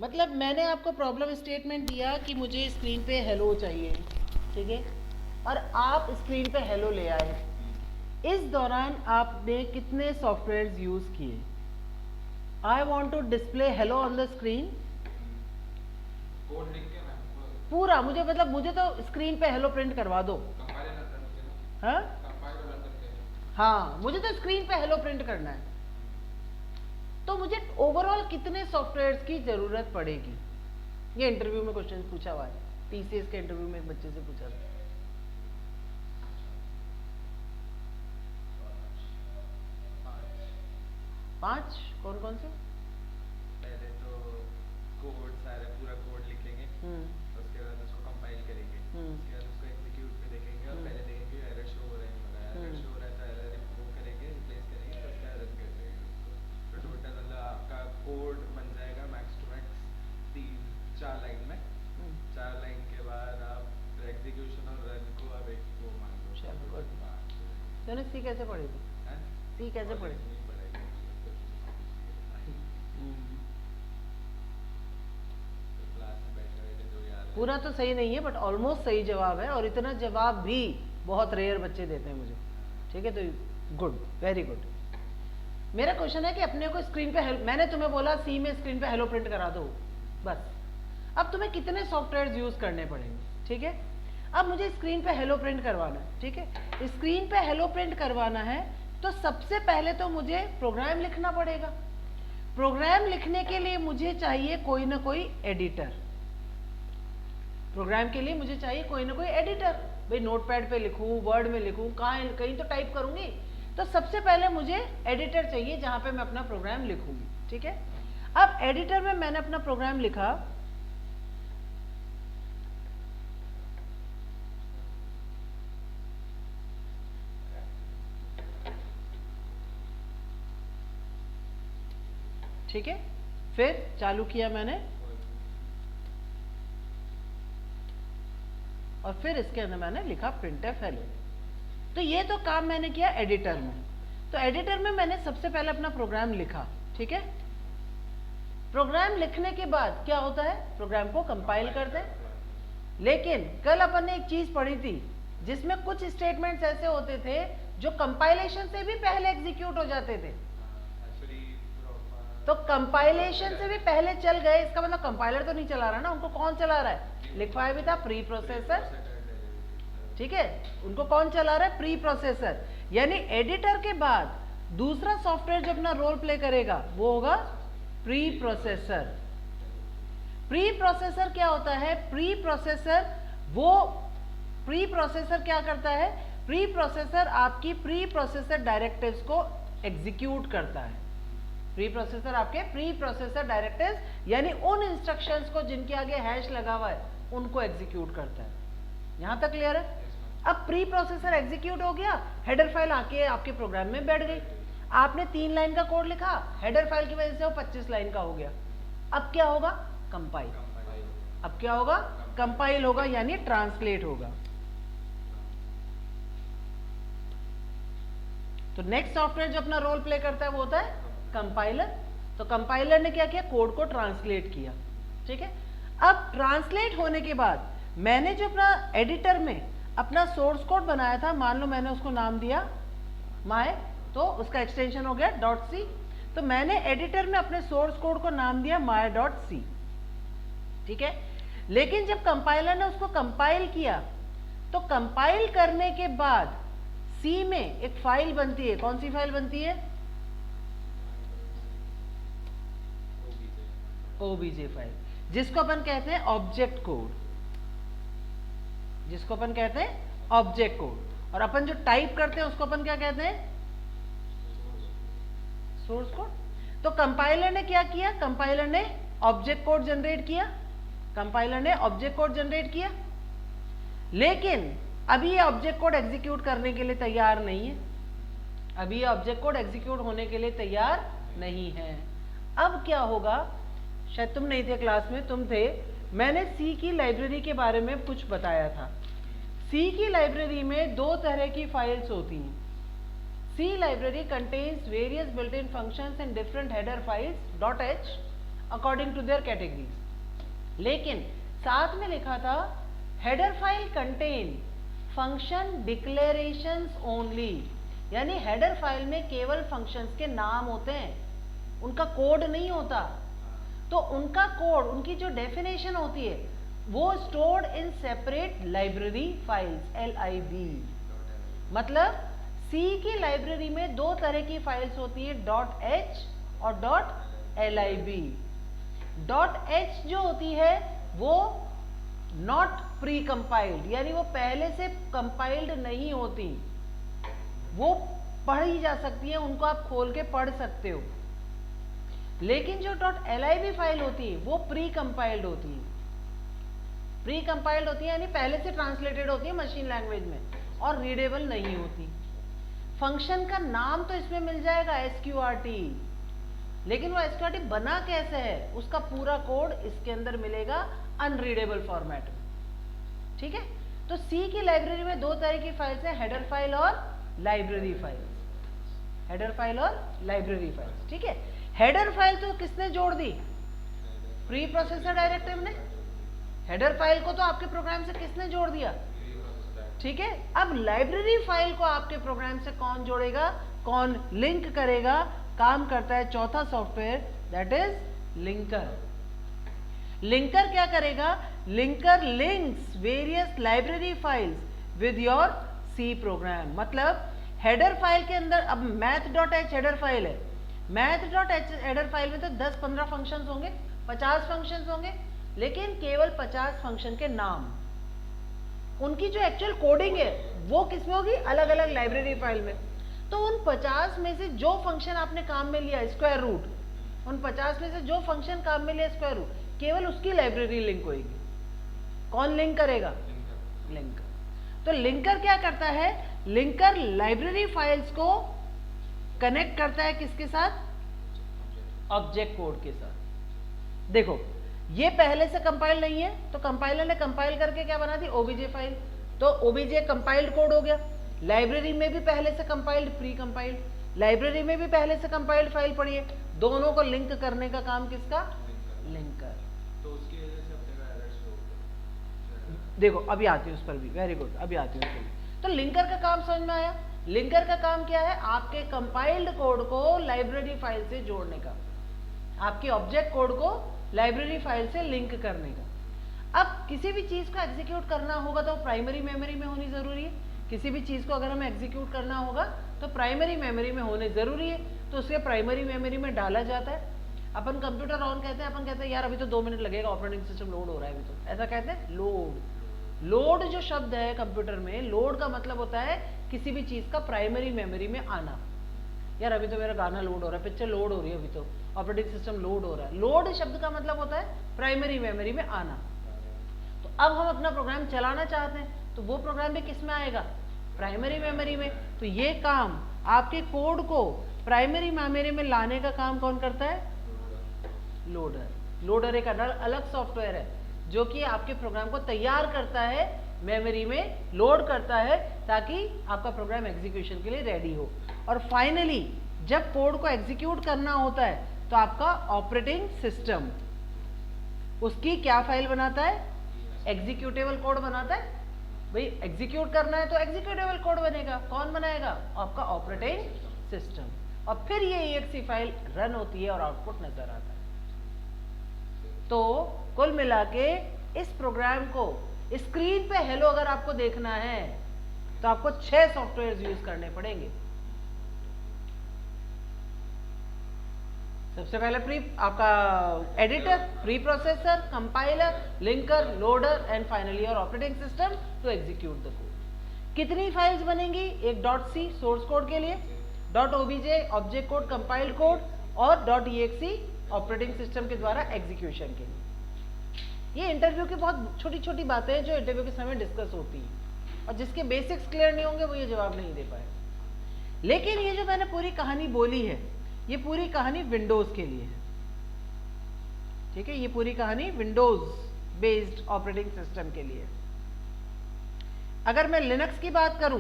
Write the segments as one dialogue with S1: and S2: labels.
S1: मतलब मैंने आपको प्रॉब्लम स्टेटमेंट दिया कि मुझे स्क्रीन पे हेलो चाहिए, ठीक है, और आप स्क्रीन पे हेलो ले आए। इस दौरान आपने कितने सॉफ्टवेयर्स यूज किए? I want to display hello on the screen.
S2: Code लिख के ना
S1: पूरा मुझे, मतलब मुझे तो स्क्रीन पे हेलो प्रिंट करवा दो।
S2: कंपाइलर रन करके ना,
S1: हाँ
S2: कंपाइलर रन करके।
S1: हाँ, मुझे तो स्क्रीन पे हेलो प्रिंट करना है। तो मुझे ओवरऑल कितने सॉफ्टवेयर्स की जरूरत पड़ेगी? ये इंटरव्यू में क्वेश्चन पूछा हुआ है, टीसीएस के इंटरव्यू में एक बच्चे से पूछा था। 5? कौन कौन से?
S2: पहले तो कोड सारा पूरा कोड लिखेंगे, उसके बाद उसको कंपाइल करेंगे, उसके बाद उसको एग्जीक्यूट पे देखेंगे और पहले देखेंगे एरर शो हो रहा है नहीं हो रहा है। एरर शो हो रहा है तो एरर रिमूव करेंगे, रिप्लेस करेंगे, तो उसका रन कर देंगे उसको। तो टोटल मतलब आपका कोड बन जाएगा मैक्स टू मैक्स 3-4 लाइन में। 4 लाइन के बाद आप एग्जीक्यूशन और रन को अब एक वो मान लो।
S1: तो सी कैसे पढ़ेगी? सी कैसे पढ़ेगी? पूरा तो सही नहीं है बट ऑलमोस्ट सही जवाब है, और इतना जवाब भी बहुत रेयर बच्चे देते हैं मुझे, ठीक है। तो गुड, वेरी गुड। मेरा क्वेश्चन है कि अपने को स्क्रीन पे हेलो, मैंने तुम्हें बोला सी में स्क्रीन पे हेलो प्रिंट करा दो बस। अब तुम्हें कितने सॉफ्टवेयर यूज करने पड़ेंगे, ठीक है। अब मुझे स्क्रीन पे हेलो प्रिंट करवाना है, ठीक है। स्क्रीन पे हेलो प्रिंट करवाना है तो सबसे पहले तो मुझे प्रोग्राम लिखना पड़ेगा। प्रोग्राम लिखने के लिए मुझे चाहिए कोई ना कोई एडिटर। प्रोग्राम के लिए मुझे चाहिए कोई ना कोई एडिटर। भाई नोटपैड पे लिखूं, वर्ड में लिखूं, कहीं तो टाइप करूंगी। तो सबसे पहले मुझे एडिटर चाहिए जहां पे मैं अपना प्रोग्राम लिखूंगी, ठीक है। अब एडिटर में मैंने अपना प्रोग्राम लिखा, ठीक है। फिर चालू किया मैंने, और फिर इसके अंदर मैंने लिखा printf हेलो। तो ये तो काम मैंने किया एडिटर में। तो एडिटर में मैंने सबसे पहले अपना प्रोग्राम लिखा, ठीक है। प्रोग्राम लिखने के बाद क्या होता है, प्रोग्राम को कंपाइल करते हैं। लेकिन कल अपन ने एक चीज पढ़ी थी जिसमें कुछ स्टेटमेंट्स ऐसे होते थे जो कंपाइलेशन से भी पहले एग्जीक्यूट हो जाते थे। तो कंपाइलेशन से भी पहले चल गए, इसका मतलब कंपाइलर तो नहीं चला रहा ना, उनको कौन चला रहा है? लिखा है भी था प्री प्रोसेसर, ठीक है। उनको कौन चला रहा है? Pre processor. यानी एडिटर के बाद दूसरा सॉफ्टवेयर जो अपना रोल प्ले करेगा वो होगा प्री प्रोसेसर। प्री प्रोसेसर क्या होता है? प्री प्रोसेसर क्या करता है? प्री प्रोसेसर आपकी प्री प्रोसेसर डायरेक्टिव्स को एग्जीक्यूट करता है। प्री प्रोसेसर आपके प्री प्रोसेसर डायरेक्टिव्स यानी उन इंस्ट्रक्शंस को जिनके आगे हैश लगा हुआ है उनको एग्जीक्यूट करता है। यहां तक क्लियर है? अब प्री प्रोसेसर एग्जीक्यूट हो गया, हेडर फाइल आके आपके प्रोग्राम में बैठ गई। आपने 3 लाइन का कोड लिखा, हेडर फाइल की वजह से वो 25 लाइन का हो गया। अब क्या होगा? कंपाइल। अब क्या होगा? कंपाइल होगा, यानी ट्रांसलेट होगा। तो नेक्स्ट सॉफ्टवेयर जो अपना रोल प्ले करता है वो होता है कंपाइलर। तो कंपाइलर ने क्या किया? कोड को ट्रांसलेट किया, ठीक है। अब ट्रांसलेट होने के बाद मैंने जो अपना एडिटर में अपना सोर्स कोड बनाया था, मान लो मैंने उसको नाम दिया माय, तो उसका एक्सटेंशन हो गया .c। तो मैंने एडिटर में अपने सोर्स कोड को नाम दिया my.c, ठीक है। लेकिन जब कंपाइलर ने उसको कंपाइल किया तो कंपाइल करने के बाद सी में एक फाइल बनती है। कौन सी फाइल बनती है? OBJ फाइल, जिसको अपन कहते हैं ऑब्जेक्ट कोड, जिसको अपन कहते हैं ऑब्जेक्ट कोड। और अपन जो टाइप करते हैं उसको अपन क्या कहते हैं? Source code. तो कंपाइलर ने क्या किया? कंपाइलर ने ऑब्जेक्ट कोड जनरेट किया। कंपाइलर ने ऑब्जेक्ट कोड जनरेट किया, लेकिन अभी ये ऑब्जेक्ट कोड एग्जीक्यूट करने के लिए तैयार नहीं है। अभी ये ऑब्जेक्ट कोड एग्जीक्यूट होने के लिए तैयार नहीं है। अब क्या होगा? शायद तुम नहीं थे क्लास में, तुम थे। मैंने सी की लाइब्रेरी के बारे में कुछ बताया था। सी की लाइब्रेरी में 2 तरह की फाइल्स होती हैं। C library contains various built in functions and different header files .h according to their categories. लेकिन साथ में लिखा था header file contain function declarations only, यानी हेडर फाइल में केवल फंक्शंस के नाम होते हैं, उनका कोड नहीं होता। तो उनका कोड, उनकी जो डेफिनेशन होती है वो stored in separate library files, LIB। मतलब सी की लाइब्रेरी में दो तरह की फाइल्स होती है, .h और .lib। .h जो होती है वो नॉट प्री कंपाइल्ड, यानी वो पहले से कंपाइल्ड नहीं होती, वो पढ़ी जा सकती है, उनको आप खोल के पढ़ सकते हो। लेकिन जो .lib फाइल होती है वो प्री कंपाइल्ड होती है। प्री कंपाइल्ड होती है यानी पहले से ट्रांसलेटेड होती है मशीन लैंग्वेज में और रीडेबल नहीं होती। फंक्शन का नाम तो इसमें मिल जाएगा sqrt, लेकिन वो sqrt बना कैसे है उसका पूरा कोड इसके अंदर मिलेगा अनरीडेबल फॉर्मेट में। ठीक है, तो सी की लाइब्रेरी में दो तरह की फाइल्स हैं, हेडर फाइल और लाइब्रेरी फाइल्स। हेडर फाइल और लाइब्रेरी फाइल्स। ठीक है, हेडर फाइल तो किसने जोड़ दी? प्री प्रोसेसर डायरेक्टिव ने। हेडर फाइल को तो आपके प्रोग्राम से किसने जोड़ दिया? ठीक है, अब लाइब्रेरी फाइल को आपके प्रोग्राम से कौन जोड़ेगा, कौन लिंक करेगा? काम करता है चौथा software, that is linker. Linker क्या करेगा? Linker links various library files with your C program. मतलब हेडर फाइल के अंदर, अब math.h हेडर फाइल है, math.h हेडर फाइल में तो 10-15 फंक्शंस होंगे, 50 फंक्शंस होंगे, लेकिन केवल 50 फंक्शन के नाम, उनकी जो एक्चुअल कोडिंग है वो किसमें होगी? अलग अलग लाइब्रेरी फाइल में। तो उन 50 में से जो फंक्शन आपने काम में लिया स्क्वायर रूट, उन 50 में से जो फंक्शन काम में लिया स्क्वायर रूट, केवल उसकी लाइब्रेरी लिंक होगी। कौन लिंक करेगा? लिंकर। तो लिंकर क्या करता है? लिंकर लाइब्रेरी फाइल्स को कनेक्ट करता है किसके साथ? ऑब्जेक्ट कोड के साथ। देखो ये पहले से कंपाइल नहीं है, तो कंपाइलर ने कंपाइल करके क्या बना दी? OBJ file. तो ओबीजे कंपाइल्ड कोड हो गया। लाइब्रेरी में भी पहले से कंपाइल्ड, प्री कंपाइल्ड, लाइब्रेरी में भी पहले से कंपाइल्ड फाइल पड़ी है। दोनों को लिंक करने का काम किसका? लिंकर।
S2: तो उसकी वजह से अपने को एरर शो होगा।
S1: देखो अभी आती है उस पर भी, वेरी गुड, अभी आती है उस पर भी। तो लिंकर का काम समझ में आया? लिंकर का काम क्या है? आपके कंपाइल्ड कोड को लाइब्रेरी फाइल से जोड़ने का, आपके ऑब्जेक्ट कोड को लाइब्रेरी फाइल से लिंक करने का। अब किसी भी चीज को एग्जीक्यूट करना होगा तो प्राइमरी मेमोरी में होनी जरूरी है। किसी भी चीज को अगर हमें एग्जीक्यूट करना होगा तो प्राइमरी मेमोरी में होने जरूरी है, तो उसे प्राइमरी मेमोरी में डाला जाता है। अपन कंप्यूटर ऑन कहते हैं, अपन कहते हैं यार अभी तो 2 मिनट लगेगा, ऑपरेटिंग सिस्टम लोड हो रहा है अभी, तो ऐसा कहते हैं लोड। लोड जो शब्द है कंप्यूटर में, लोड का मतलब होता है किसी भी चीज का प्राइमरी मेमोरी में आना। यार अभी तो मेरा गाना लोड हो रहा है, पिक्चर लोड हो रही है, अभी तो ऑपरेटिंग सिस्टम लोड हो रहा है। लोड शब्द का मतलब होता है प्राइमरी मेमोरी में आना। तो अब हम अपना प्रोग्राम चलाना चाहते हैं तो वो प्रोग्राम भी किस में आएगा? प्राइमरी मेमोरी में। तो ये काम, आपके कोड को प्राइमरी मेमोरी में लाने का काम कौन करता है? लोडर। लोडर एक अलग सॉफ्टवेयर है जो कि आपके प्रोग्राम को तैयार करता है, मेमोरी में लोड करता है ताकि आपका प्रोग्राम एग्जीक्यूशन के लिए रेडी हो। और फाइनली जब कोड को एग्जीक्यूट करना होता है तो आपका ऑपरेटिंग सिस्टम उसकी क्या फाइल बनाता है? एग्जीक्यूटेबल कोड बनाता है। भाई एग्जीक्यूट करना है तो एग्जीक्यूटेबल कोड बनेगा, कौन बनाएगा? आपका ऑपरेटिंग सिस्टम। और फिर ये exe फाइल रन होती है और आउटपुट नजर आता है। तो कुल मिला के इस प्रोग्राम को स्क्रीन पे हेलो अगर आपको देखना है तो आपको 6 सॉफ्टवेयर यूज करने पड़ेंगे। सबसे पहले आपका editor, preprocessor, compiler, linker, loader and finally your operating system to execute the code. कितनी फाइल्स बनेंगी? एक .c सोर्स कोड के लिए, .obj object code compiled code और .exe ऑपरेटिंग सिस्टम के द्वारा एग्जीक्यूशन के लिए। ये इंटरव्यू की बहुत छोटी छोटी बातें हैं जो इंटरव्यू के समय डिस्कस होती हैं और जिसके बेसिक्स क्लियर नहीं होंगे वो ये जवाब नहीं दे पाए। लेकिन ये जो मैंने पूरी कहानी बोली है, ये पूरी कहानी विंडोज के लिए है। ठीक है, ये पूरी कहानी विंडोज बेस्ड ऑपरेटिंग सिस्टम के लिए। अगर मैं लिनक्स की बात करूं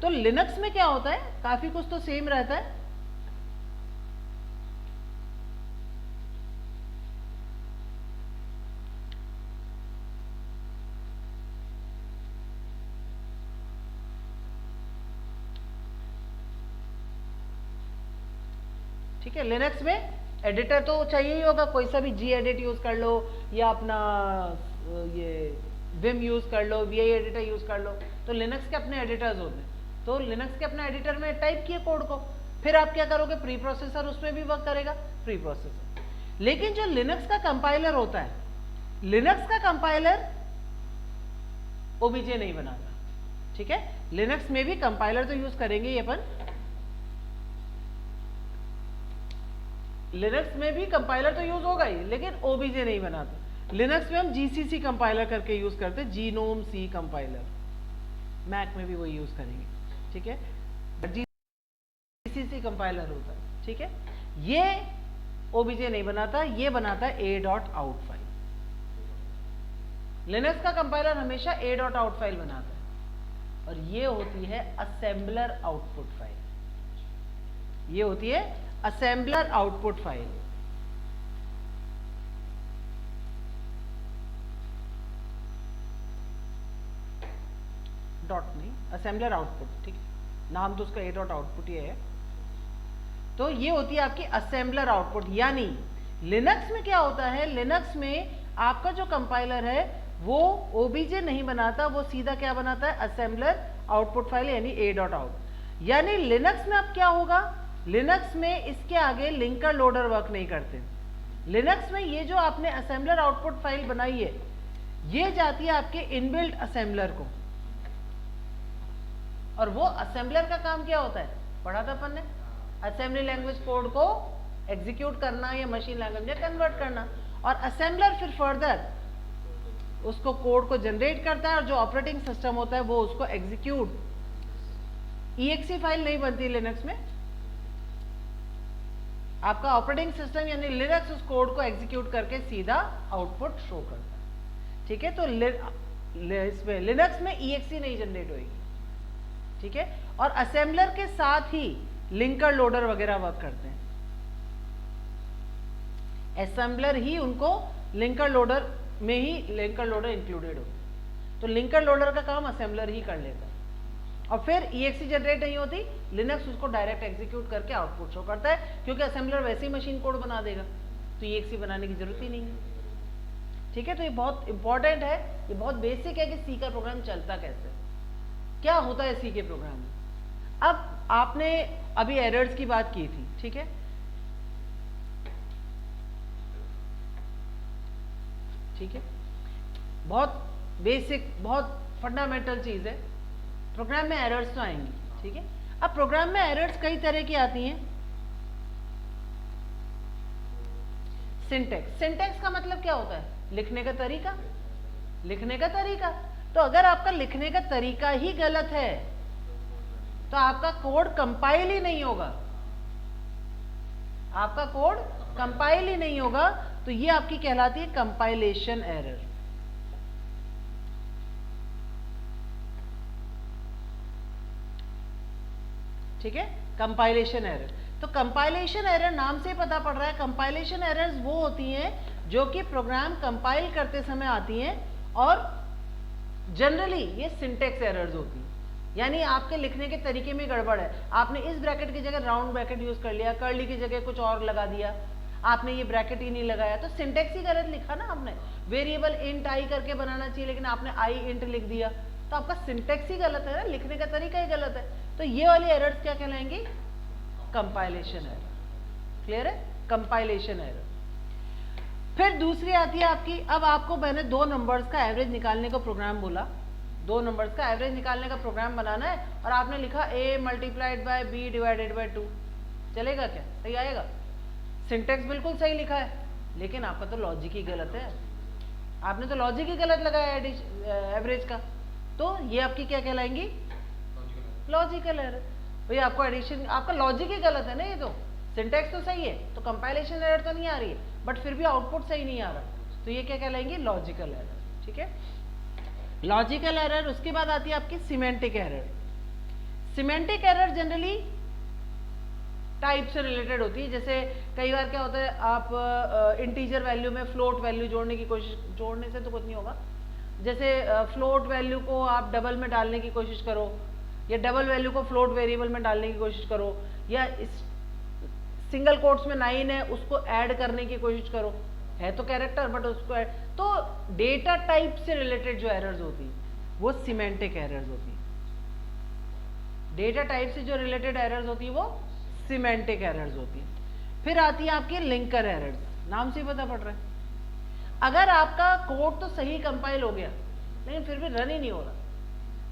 S1: तो लिनक्स में क्या होता है? काफी कुछ तो सेम रहता है। ठीक है। लिनक्स में एडिटर तो चाहिए ही होगा, कोई सा भी जी एडिट यूज कर लो या अपना ये विम यूज कर लो, वी आई एडिटर यूज कर लो, तो लिनक्स के अपने एडिटर्स होते हैं। तो लिनक्स के अपने एडिटर में टाइप किए कोड को, फिर आप क्या करोगे, प्री प्रोसेसर उसमें भी वर्क करेगा, प्री प्रोसेसर। लेकिन जो लिनक्स का कंपाइलर होता है, लिनक्स का कंपाइलर ओबीजे नहीं बनाता, ठीक है। लिनक्स में भी कंपाइलर तो यूज करेंगे ही अपन, लिनक्स में भी कंपाइलर तो यूज होगा ही, लेकिन ओबीजे नहीं बनाता। लिनक्स में हम जीसीसी कंपाइलर करके यूज करते हैं, जीनोम सी कंपाइलर, मैक में भी वही यूज करेंगे, ठीक है। जीसीसी कंपाइलर होता है, ठीक है। ये ओबीजे नहीं बनाता, ये बनाता है a.out फाइल। लिनक्स का कंपाइलर हमेशा a.out फाइल बनाता है, और ये होती है असेंबलर आउटपुट फाइल। ये होती है असेंबलर आउटपुट फाइल। डॉट नहीं, असेंबलर आउटपुट, ठीक है, नाम तो उसका a.output ही है। तो ये होती है आपकी असेंबलर आउटपुट। यानी लिनक्स में क्या होता है, लिनक्स में आपका जो कंपाइलर है वो ओबीजे नहीं बनाता, वो सीधा क्या बनाता है, असेंबलर आउटपुट फाइल, यानी a.out। यानी लिनक्स में अब क्या होगा, लिनक्स में इसके आगे लिंकर लोडर वर्क नहीं करते। लिनक्स में ये जो आपने असेंबलर आउटपुट फाइल बनाई है, ये जाती है आपके इनबिल्ट असेंबलर को, और वो असेंबलर का काम क्या होता है, पढ़ा था अपन ने, असेंबली लैंग्वेज कोड को एग्जीक्यूट करना या मशीन लैंग्वेज में कन्वर्ट करना, और असेंबलर फिर फर्दर उसको कोड को जनरेट करता है, और जो ऑपरेटिंग सिस्टम होता है वो उसको एग्जीक्यूट। EXE फाइल नहीं बनती लिनक्स में, आपका ऑपरेटिंग सिस्टम यानी लिनक्स उस कोड को एग्जीक्यूट करके सीधा आउटपुट शो करता है, ठीक है। तो इसमें लिनक्स में EXE नहीं जनरेट होगी, ठीक है। और असेंबलर के साथ ही लिंकर लोडर वगैरह वर्क करते हैं, असेंबलर ही उनको लिंकर लोडर में ही लिंकर लोडर इंक्लूडेड होता है, तो लिंकर लोडर का काम असेंबलर ही कर लेता है। और फिर EXE जनरेट नहीं होती, लिनक्स उसको डायरेक्ट एग्जीक्यूट करके आउटपुट शो करता है, क्योंकि असेंबलर वैसे ही मशीन कोड बना देगा, तो EXE बनाने की जरूरत ही नहीं है, ठीक है। तो ये बहुत इंपॉर्टेंट है, ये बहुत बेसिक है कि सी का प्रोग्राम चलता कैसे, क्या होता है सी के प्रोग्राम में। अब आपने अभी एरर्स की बात की थी, ठीक है, ठीक है, बहुत बेसिक, बहुत फंडामेंटल चीज है। प्रोग्राम में एरर्स तो आएंगी, ठीक है। अब प्रोग्राम में एरर्स कई तरह की आती हैं। सिंटैक्स, सिंटैक्स का मतलब क्या होता है, लिखने का तरीका, लिखने का तरीका। तो अगर आपका लिखने का तरीका ही गलत है तो आपका कोड कंपाइल ही नहीं होगा, आपका कोड कंपाइल ही नहीं होगा, तो ये आपकी कहलाती है कंपाइलेशन एरर। ठीक है, कंपाइलेशन एरर। तो कंपाइलेशन एरर नाम से पता पड़ रहा है, कंपाइलेशन एरर्स वो होती हैं जो कि प्रोग्राम कंपाइल करते समय आती हैं, और जनरली ये सिंटैक्स एरर्स होती हैं, यानी आपके लिखने के तरीके में गड़बड़ है, आपने इस ब्रैकेट की जगह राउंड ब्रैकेट यूज कर लिया, कर्ली की जगह कुछ और लगा दिया, आपने ये ब्रैकेट ही नहीं लगाया, तो सिंटैक्स ही गलत लिखा ना आपने। वेरिएबल इंट आई करके बनाना चाहिए, लेकिन आपने आई इंट लिख दिया, तो आपका सिंटैक्स ही गलत है ना, लिखने का तरीका ही गलत है। तो ये वाली एरर्स क्या कहलाएंगी, कंपाइलेशन एरर। क्लियर है, कंपाइलेशन एरर। फिर दूसरी आती है आपकी, अब आपको मैंने दो नंबर्स का एवरेज निकालने का प्रोग्राम बोला, दो नंबर्स का एवरेज निकालने का प्रोग्राम बनाना है, और आपने लिखा a multiplied by b divided by 2, चलेगा क्या, सही आएगा? सिंटैक्स बिल्कुल सही लिखा है, लेकिन आपका तो लॉजिक ही गलत है, आपने तो लॉजिक ही गलत लगाया एवरेज का, तो ये आपकी क्या कहलाएंगी, लॉजिकल एरर। भैया आपको एडिशन, आपका लॉजिक ही गलत है ना, ये तो सिंटैक्स तो सही है, तो कंपाइलेशन एरर तो नहीं आ रही है, बट फिर भी आउटपुट सही नहीं आ रहा, तो ये क्या कहलाएंगी, लॉजिकल एरर। ठीक है, लॉजिकल एरर। उसके बाद आती है आपकी semantic error. Semantic error generally type से रिलेटेड होती है, जैसे कई बार क्या होता है, आप इंटीजर वैल्यू में फ्लोट वैल्यू जोड़ने की कोशिश, जोड़ने से तो कुछ नहीं होगा, जैसे फ्लोट वैल्यू को आप डबल में डालने की कोशिश करो, या डबल वैल्यू को फ्लोट वेरिएबल में डालने की कोशिश करो, या सिंगल कोट्स में 9 है उसको ऐड करने की कोशिश करो, है तो कैरेक्टर बट उसको ऐड, तो डेटा टाइप से रिलेटेड जो एरर्स होती है वो सिमेंटिक एरर्स होती है। डेटा टाइप से जो रिलेटेड एरर्स होती है वो सिमेंटिक एरर्स होती है। फिर आती है आपकी लिंकर एरर्स, नाम से ही पता पड़ रहा है। अगर आपका कोड तो सही कंपाइल हो गया लेकिन फिर भी रन ही नहीं हो रहा,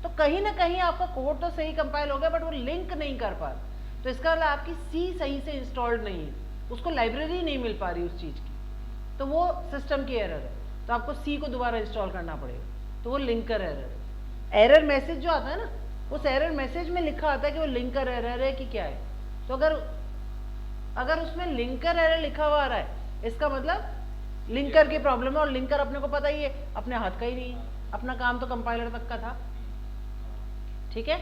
S1: तो कहीं ना कहीं आपका कोड तो सही कंपाइल हो गया बट वो लिंक नहीं कर पा रहा, तो इसका मतलब आपकी सी सही से इंस्टॉल्ड नहीं है, उसको लाइब्रेरी नहीं मिल पा रही उस चीज़ की, तो वो सिस्टम की एरर है, तो आपको सी को दोबारा इंस्टॉल करना पड़ेगा, तो वो लिंकर एरर है। एरर मैसेज जो आता है ना, उस एरर मैसेज में लिखा आता है कि वो लिंकर एरर है कि क्या है, तो अगर उसमें लिंकर एरर लिखा हुआ आ रहा है इसका मतलब लिंकर की प्रॉब्लम है, और लिंकर अपने को पता ही है अपने हाथ का ही नहीं है, अपना काम तो कंपाइलर तक का था। ठीक है,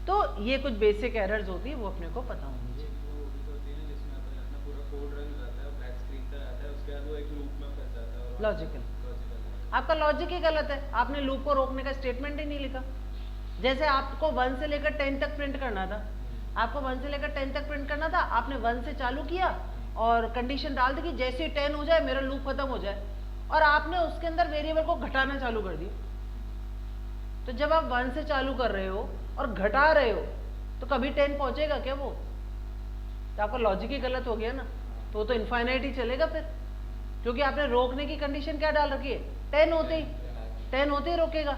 S1: तो ये कुछ बेसिक एरर्स होती है वो अपने को पता होनी चाहिए। लॉजिकल, आपका लॉजिक ही गलत है, आपने लूप को रोकने का स्टेटमेंट ही नहीं लिखा। जैसे आपको 1 से लेकर 10 तक प्रिंट करना था, आपको 1 से लेकर 10 तक प्रिंट करना था, आपने 1 से चालू किया और कंडीशन डाल दी कि जैसे ही 10 हो जाए मेरा लूप खत्म हो जाए, और आपने उसके अंदर वेरिएबल को घटाना चालू कर दिया। तो जब आप 1 से चालू कर रहे हो और घटा रहे हो तो कभी 10 पहुंचेगा क्या वो? तो आपका लॉजिक ही गलत हो गया ना, तो वो तो इनफाइनाइट ही चलेगा फिर, क्योंकि आपने रोकने की कंडीशन क्या डाल रखी है, 10 होते ही रोकेगा,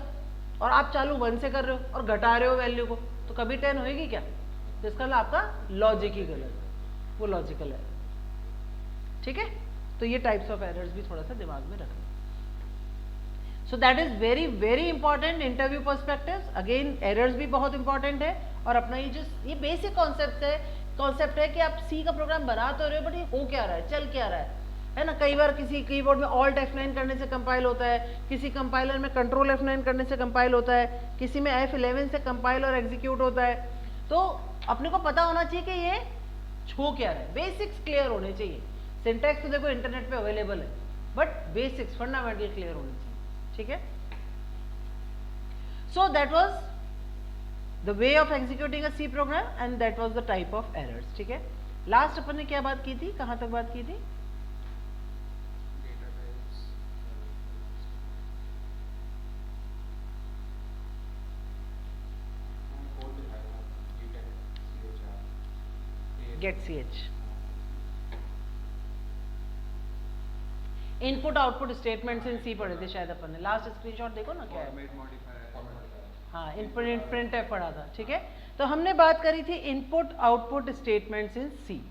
S1: और आप चालू 1 से कर रहे हो और घटा रहे हो वैल्यू को, तो कभी 10 होएगी क्या? तो इसका मतलब आपका लॉजिक ही गलत है, वो लॉजिकल है। ठीक है, तो ये टाइप्स ऑफ एरर्स भी थोड़ा सा दिमाग में रखना। So that is very very important interview perspectives. Again errors भी बहुत इंपॉर्टेंट है, और अपना ये बेसिक कॉन्सेप्ट है कि आप सी का प्रोग्राम बना तो रहे हो बट ये हो क्या रहा है, चल क्या रहा है ना। कई बार किसी कीबोर्ड में ऑल्ट F9 करने से कंपाइल होता है, किसी कंपाइलर में कंट्रोल F9 करने से कंपाइल होता है, किसी में F11 से कंपाइल और एग्जीक्यूट होता है। तो अपने को पता होना चाहिए कि ये हो क्या रहा है, बेसिक्स क्लियर होने चाहिए। सिंटैक्स तो देखो इंटरनेट पे अवेलेबल है, बट बेसिक्स फंडामेंटल क्लियर होने चाहिए। ठीक है, so that was the way of executing a C program and that was the type of errors. ठीक है, लास्ट अपन ने क्या बात की थी, कहां तक बात की थी? Get ch, input output statements in C पढ़े थे शायद अपन ने, लास्ट स्क्रीनशॉट देखो ना क्या है। हाँ, इनपुट printf पढ़ा था। ठीक है, तो हमने बात करी थी input output statements in C.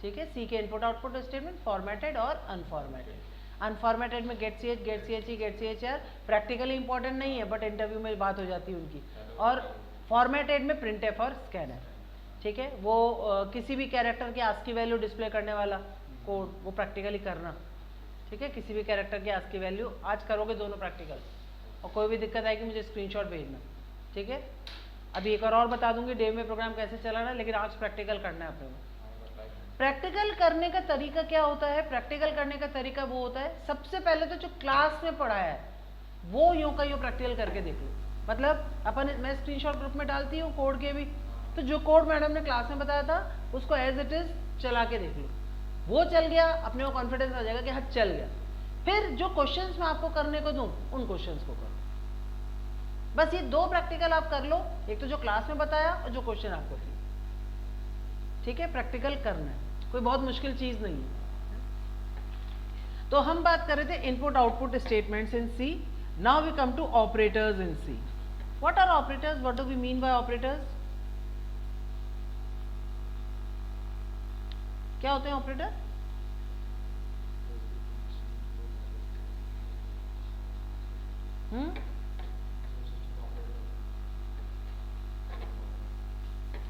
S1: ठीक है, सी के इनपुट आउटपुट स्टेटमेंट फॉर्मेटेड और अनफॉर्मेटेड। अनफॉर्मेटेड में get ch, get ch, get chr practically important नहीं है बट इंटरव्यू में बात हो जाती है उनकी, और फॉर्मेटेड में printf और स्कैनर। ठीक है, वो किसी भी कैरेक्टर की ASCII वैल्यू डिस्प्ले करने वाला कोड, वो प्रैक्टिकली करना। ठीक है, किसी भी कैरेक्टर की ASCII वैल्यू आज करोगे दोनों प्रैक्टिकल, और कोई भी दिक्कत आएगी मुझे स्क्रीनशॉट भेजना। ठीक है, अभी एक और बता दूंगी डेव में प्रोग्राम कैसे चलाना है, लेकिन आज प्रैक्टिकल करना है अपने को। प्रैक्टिकल करने का तरीका क्या होता है? प्रैक्टिकल करने का तरीका वो होता है, सबसे पहले तो जो क्लास में पढ़ाया है वो यूं का यूं प्रैक्टिकल करके देख लो। मतलब अपन, मैं स्क्रीनशॉट ग्रुप में डालती हूँ कोड के भी, तो जो कोड मैडम ने क्लास में बताया था उसको एज इट इज चला के देख लो, वो चल गया, अपने को कॉन्फिडेंस आ जाएगा कि हाँ चल गया। फिर जो क्वेश्चंस मैं आपको करने को दूं उन क्वेश्चंस को करो। बस ये 2 प्रैक्टिकल आप कर लो, एक तो जो क्लास में बताया और जो क्वेश्चन आपको दिए। ठीक है, प्रैक्टिकल करना है, कोई बहुत मुश्किल चीज नहीं है। तो हम बात कर रहे थे input output statements in C. Now we come to operators in C. What are operators? What do we mean by operators? क्या होते हैं ऑपरेटर?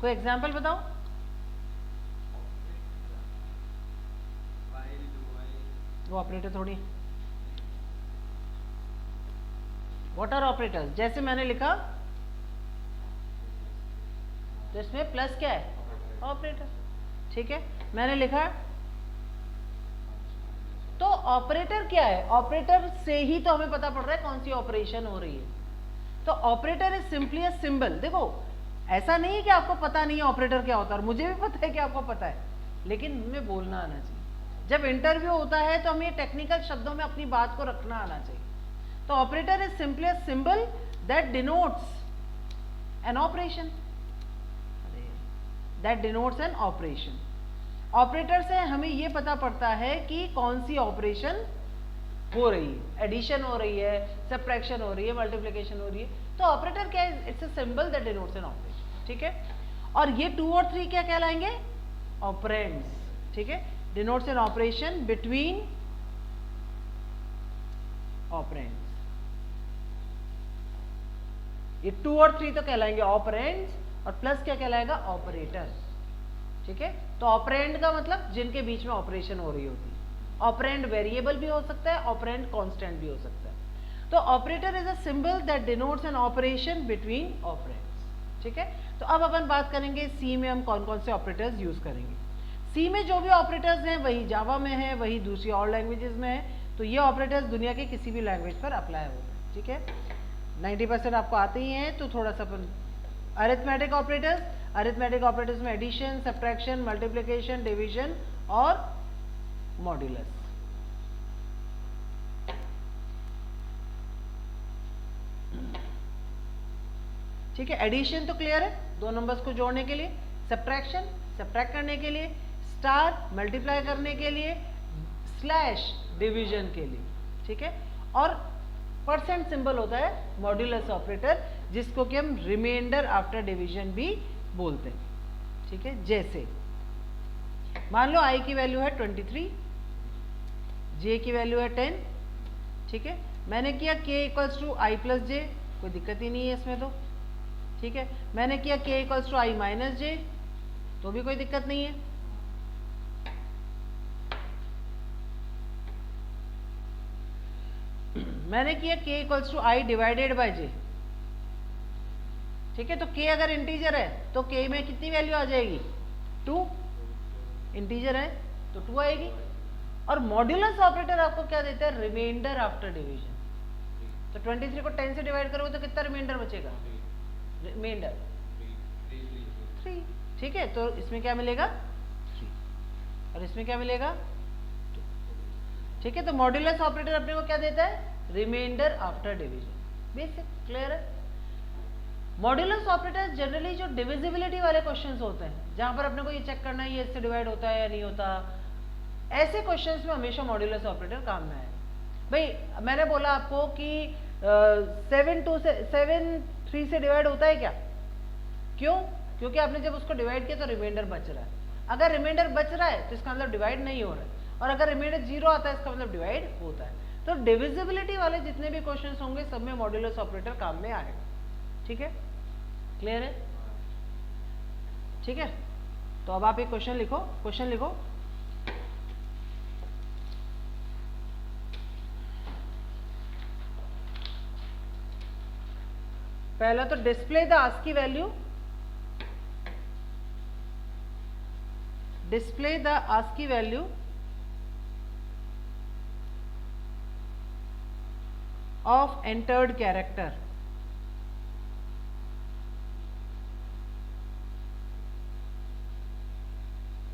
S1: कोई एग्जाम्पल बताओ। वो ऑपरेटर थोड़ी। What are operators? जैसे मैंने लिखा तो इसमें प्लस क्या है? ऑपरेटर। ठीक है, मैंने लिखा, तो ऑपरेटर क्या है? ऑपरेटर से ही तो हमें पता पड़ रहा है कौन सी ऑपरेशन हो रही है। तो operator is simply a symbol. देखो, ऐसा नहीं है कि आपको पता नहीं है ऑपरेटर क्या होता है, और मुझे भी पता है कि आपको पता है, लेकिन हमें बोलना आना चाहिए। जब इंटरव्यू होता है तो हमें टेक्निकल शब्दों में अपनी बात को रखना आना चाहिए। तो operator is simply a symbol that denotes an operation, that denotes an operation. Operator से हमें ये पता पड़ता है कि कौन सी ऑपरेशन हो रही है, एडिशन हो रही है, सब्ट्रैक्शन हो रही है, मल्टीप्लिकेशन हो रही है। तो ऑपरेटर क्या है? It's a symbol that denotes an operation, ठीक है। और ये 2 और 3 क्या कहलाएंगे? ऑपरेंड्स, ठीक है। Denotes an operation between operands. ये 2 और 3 तो कहलाएंगे ऑपरेंड्स, और प्लस क्या कहलाएगा? ऑपरेटर, ठीक है। तो ऑपरेंड का मतलब जिनके बीच में ऑपरेशन हो रही होती है। ऑपरेंड वेरिएबल भी हो सकता है, ऑपरेंड कांस्टेंट भी हो सकता है। तो operator is a symbol that denotes an operation between operands, ठीक है। तो अब अपन बात करेंगे सी में हम कौन कौन से ऑपरेटर्स यूज करेंगे। सी में जो भी ऑपरेटर्स हैं वही जावा में है, वही दूसरी और लैंग्वेजेस में है। तो ये ऑपरेटर्स दुनिया के किसी भी लैंग्वेज पर अप्लाई होते हैं, ठीक है। 90% आपको आते ही हैं। तो थोड़ा सा अपन अरिथमेटिक ऑपरेटर्स में एडिशन, सब्ट्रैक्शन, मल्टीप्लिकेशन, डिवीजन और मॉड्यूलस। ठीक है, एडिशन तो क्लियर है, 2 नंबर्स को जोड़ने के लिए, सब्ट्रैक्शन सब्ट्रैक्ट करने के लिए, स्टार मल्टीप्लाई करने के लिए, स्लैश डिवीजन के लिए, ठीक है। और परसेंट सिंबल होता है मॉड्यूलस ऑपरेटर, जिसको कि हम रिमाइंडर आफ्टर डिवीजन भी बोलते हैं, ठीक है। जैसे मान लो i की वैल्यू है 23, j की वैल्यू है 10, ठीक है। मैंने किया k equals to i plus J, कोई दिक्कत ही नहीं है इसमें तो, ठीक है। मैंने किया k equals to i minus J, तो भी कोई दिक्कत नहीं है। मैंने किया k equals to i divided by j, ठीक है। तो k अगर इंटीजर है तो k में कितनी वैल्यू आ जाएगी? 2। इंटीजर है तो 2 आएगी। और मॉड्यूलस ऑपरेटर आपको क्या देता है? Remainder after division. तो 23 को 10 से डिवाइड करोगे तो कितना रिमाइंडर बचेगा? रिमाइंडर 3, ठीक है। तो इसमें क्या मिलेगा? 3, और इसमें क्या मिलेगा? 2, ठीक है। तो मॉड्यूलस ऑपरेटर अपने को क्या देता है? Remainder after division. Basic clear है। मॉड्यूलस ऑपरेटर जनरली जो डिविजिबिलिटी वाले क्वेश्चंस होते हैं, जहां पर अपने को ये चेक करना है ये इससे डिवाइड होता है या नहीं होता, ऐसे क्वेश्चंस में हमेशा मॉड्यूलस ऑपरेटर काम में आएगा। भाई मैंने बोला आपको कि 7 3 से डिवाइड होता है क्या? क्यों? क्योंकि आपने जब उसको डिवाइड किया तो रिमाइंडर बच रहा है। अगर रिमाइंडर बच रहा है तो इसका मतलब डिवाइड नहीं हो रहा है, और अगर रिमाइंडर 0 आता है इसका मतलब डिवाइड होता है। तो डिविजिबिलिटी वाले जितने भी क्वेश्चंस होंगे सब में मॉड्यूलस ऑपरेटर काम में आएगा, ठीक है। क्लियर है? ठीक है। तो अब आप एक क्वेश्चन लिखो, पहला तो display the ASCII value, display the ASCII value of entered character.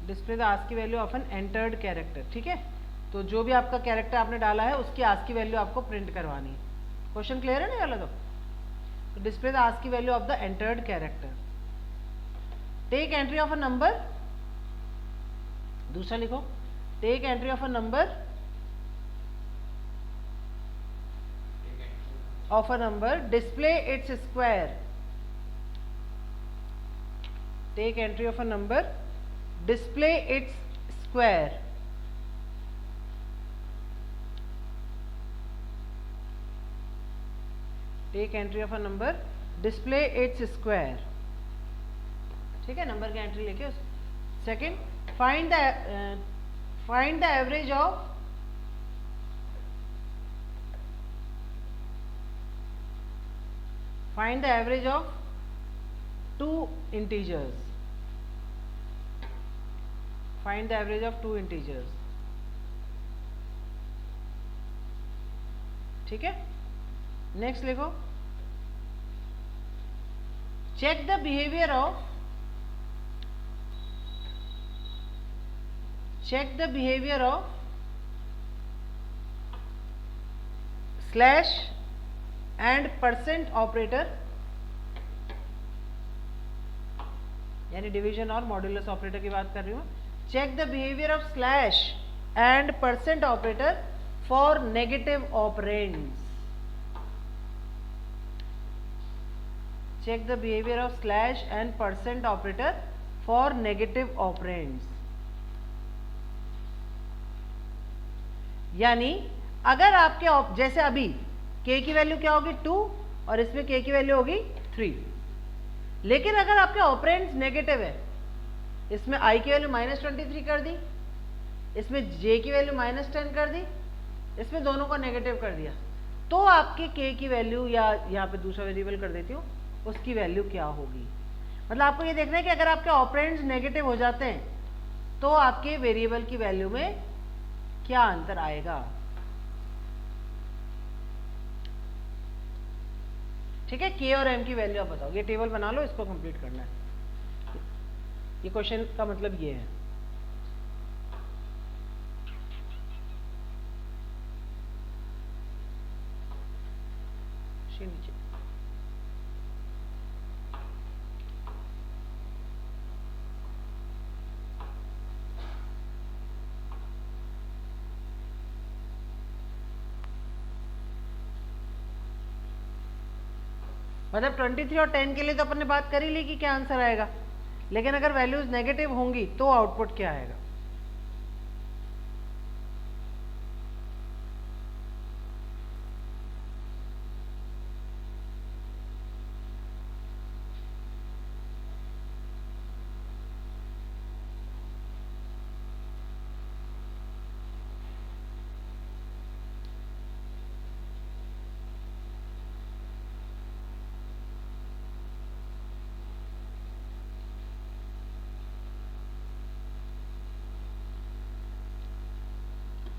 S1: Display the ASCII value of an entered character, ठीक है। तो जो भी आपका कैरेक्टर आपने डाला है उसकी आस्की वैल्यू आपको प्रिंट करवानी है। क्वेश्चन क्लियर है ना? वाला तो display the ASCII value of the entered character. Take entry of a number, दूसरा लिखो, take entry of a number, display its square. Take entry of a number, display its square। take entry of a number, display its square, ठीक है। Number की entry लेके उस second find the average of two integers। find the average of 2 integers, ठीक है। Next लिखो, check the behaviour of check the behavior of slash and percent operator, यानी division और मॉड्यूलस ऑपरेटर की बात कर रही हूँ. Check the behaviour of slash and percent operator for negative operands. Check the behaviour of slash and percent operator for negative operands. यानी अगर आपके जैसे अभी k की वैल्यू क्या होगी 2 और इसमें k की वैल्यू होगी 3, लेकिन अगर आपके ऑपरेंड्स नेगेटिव है, इसमें i की वैल्यू -23 कर दी, इसमें j की वैल्यू -10 कर दी, इसमें दोनों को नेगेटिव कर दिया, तो आपके k की वैल्यू, या यहाँ पे दूसरा वेरिएबल कर देती हूँ, उसकी वैल्यू क्या होगी. मतलब आपको ये देखना है कि अगर आपके ऑपरेंड्स नेगेटिव हो जाते हैं तो आपके वेरिएबल की वैल्यू में क्या अंतर आएगा. ठीक है, k और m की वैल्यू आप बताओ. ये टेबल बना लो, इसको कंप्लीट करना है. ये क्वेश्चन का मतलब ये है. नीचे मतलब 23 और 10 के लिए तो अपन ने बात कर ही ली कि क्या आंसर आएगा, लेकिन अगर वैल्यूज नेगेटिव होंगी तो आउटपुट क्या आएगा.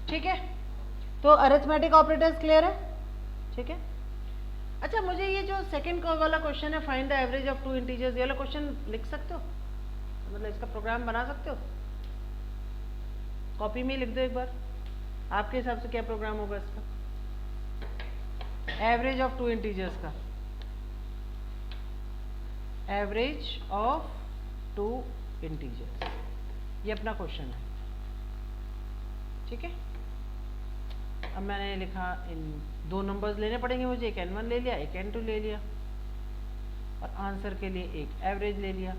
S1: ठीक है, तो अरिथमेटिक ऑपरेटर्स क्लियर है. ठीक है, अच्छा मुझे ये जो सेकंड वाला क्वेश्चन है, find the average of two integers, ये वाला क्वेश्चन लिख सकते हो, मतलब इसका प्रोग्राम बना सकते हो, कॉपी में लिख दो एक बार. आपके हिसाब से क्या प्रोग्राम होगा इसका, एवरेज ऑफ टू इंटीजर्स का, एवरेज ऑफ टू इंटीजर्स, ये अपना क्वेश्चन है. ठीक है, अब मैंने लिखा इन दो नंबर्स लेने पड़ेंगे मुझे, एक n1 ले लिया, एक n2 ले लिया, और आंसर के लिए एक एवरेज ले लिया.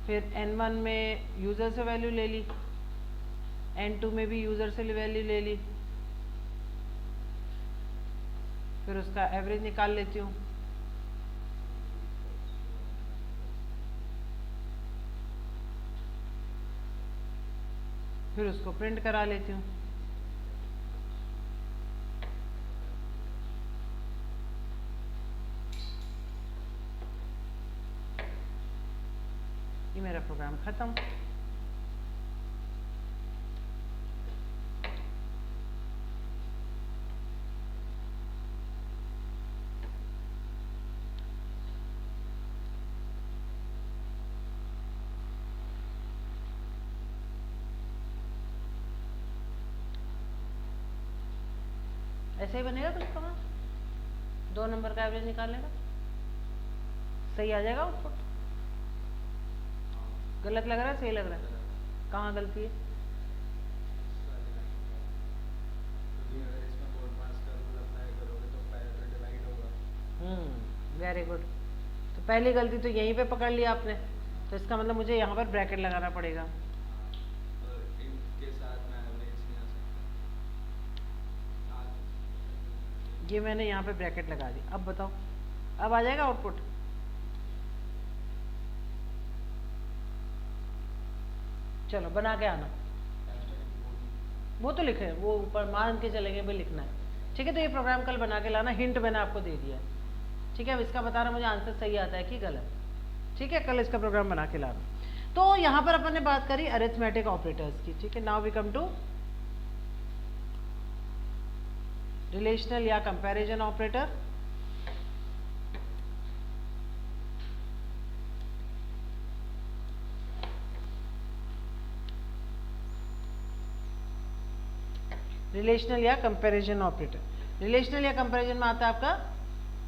S1: फिर n1 में यूज़र से वैल्यू ले ली, n2 में भी यूज़र से वैल्यू ले ली, फिर उसका एवरेज निकाल लेती हूँ. फिर उसको प्रिंट करा लेती हूँ. ये मेरा प्रोग्राम खत्म. ऐसे ही बनेगा कुछ प्रोग्राम, 2 नंबर का एवरेज निकालने का, सही आ जाएगा आउटपुट. गलत लग रहा है, सही लग रहा है, कहाँ गलती है. Very good. तो पहली गलती तो यहीं पे पकड़ लिया आपने, तो इसका मतलब मुझे यहाँ पर ब्रैकेट लगाना पड़ेगा. ये मैंने यहाँ पे ब्रैकेट लगा दी. अब बताओ, अब आ जाएगा आउटपुट. चलो बना के आना, वो तो लिखे, वो ऊपर मान के चलेंगे भाई लिखना है. ठीक है, तो ये प्रोग्राम कल बना के लाना, हिंट मैंने आपको दे दिया है. ठीक है, अब इसका बता रहा मुझे आंसर सही आता है कि गलत. ठीक है, कल इसका प्रोग्राम बना के लाना. तो यहाँ पर अपन ने बात करी अरिथमेटिक ऑपरेटर्स की. ठीक है, now we come to relational या कंपैरिजन ऑपरेटर. रिलेशनल या कंपैरिजन ऑपरेटर। रिलेशनल या कंपैरिजन में आता है आपका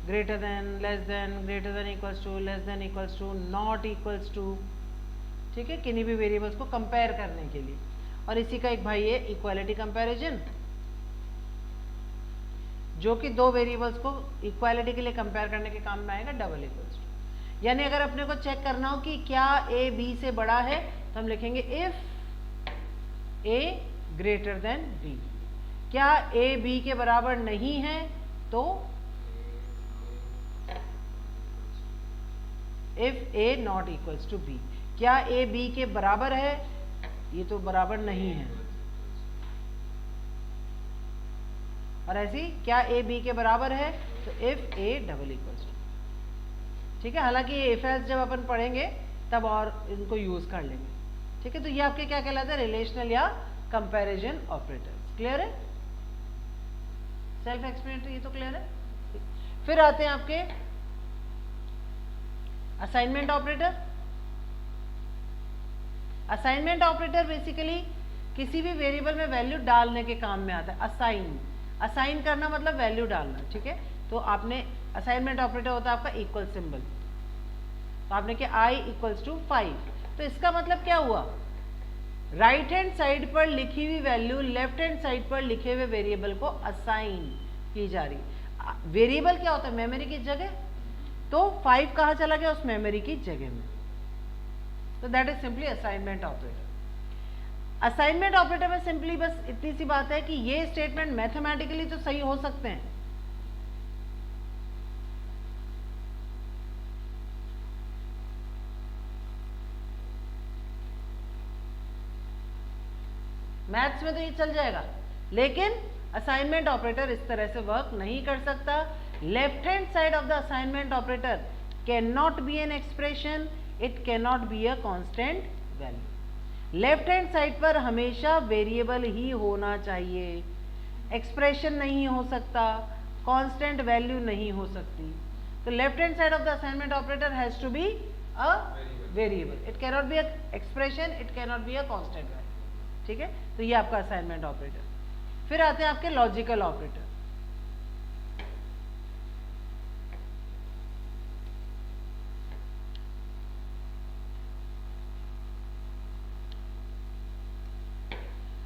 S1: greater than, less than, greater than equals to, less than equals to, not equals to, ठीक है, किन्हीं भी वेरिएबल्स को कंपेयर करने के लिए। और इसी का एक भाई है इक्वालिटी कंपैरिजन, जो कि दो वेरिएबल्स को इक्वालिटी के लिए कंपेयर करने के काम में आएगा, डबल इक्वल्स टू। यानी अगर अपने को चेक करना हो कि क्या ए बी से बड़ा है तो हम लिखेंगे if A greater than B. क्या ए बी के बराबर नहीं है तो if A not equals to B. क्या ए बी के बराबर है, ये तो बराबर नहीं है। और ऐसी क्या ए बी के बराबर है तो if A double equals to, ठीक है। हालांकि ये इफ एल्स जब अपन पढ़ेंगे तब और इनको यूज कर लेंगे, ठीक है। तो ये आपके क्या कहलाता है, रिलेशनल या कंपैरिजन ऑपरेटर्स। क्लियर है, सेल्फ एक्सप्लेनेटरी, ये तो क्लियर है। फिर आते हैं आपके assignment operator. Assignment operator basically किसी भी वेरिएबल में वैल्यू डालने के काम में आता है। असाइन करना मतलब वैल्यू डालना, ठीक है। तो आपने असाइनमेंट ऑपरेटर होता है आपका इक्वल सिंबल, तो आपने किया i इक्वल्स टू 5। तो इसका मतलब क्या हुआ, राइट हैंड साइड पर लिखी हुई वैल्यू लेफ्ट हैंड साइड पर लिखे हुए वेरिएबल को असाइन की जा रही। वेरिएबल क्या होता है, मेमोरी की जगह, तो 5 कहाँ चला गया, उस मेमोरी की जगह में। तो that is simply assignment operator. Assignment operator में सिंपली बस इतनी सी बात है कि ये स्टेटमेंट मैथमेटिकली तो सही हो सकते हैं, मैथ्स में तो ये चल जाएगा, लेकिन असाइनमेंट ऑपरेटर इस तरह से वर्क नहीं कर सकता। Left hand side of the assignment operator can not B an expression, it can not be a constant value. Left hand side पर हमेशा वेरिएबल ही होना चाहिए, एक्सप्रेशन नहीं हो सकता, कांस्टेंट वैल्यू नहीं हो सकती। तो left hand side of the assignment operator has to be a variable, it can not be a expression, it can not be a constant value, ठीक है। तो ये आपका असाइनमेंट ऑपरेटर। फिर आते हैं आपके लॉजिकल ऑपरेटर।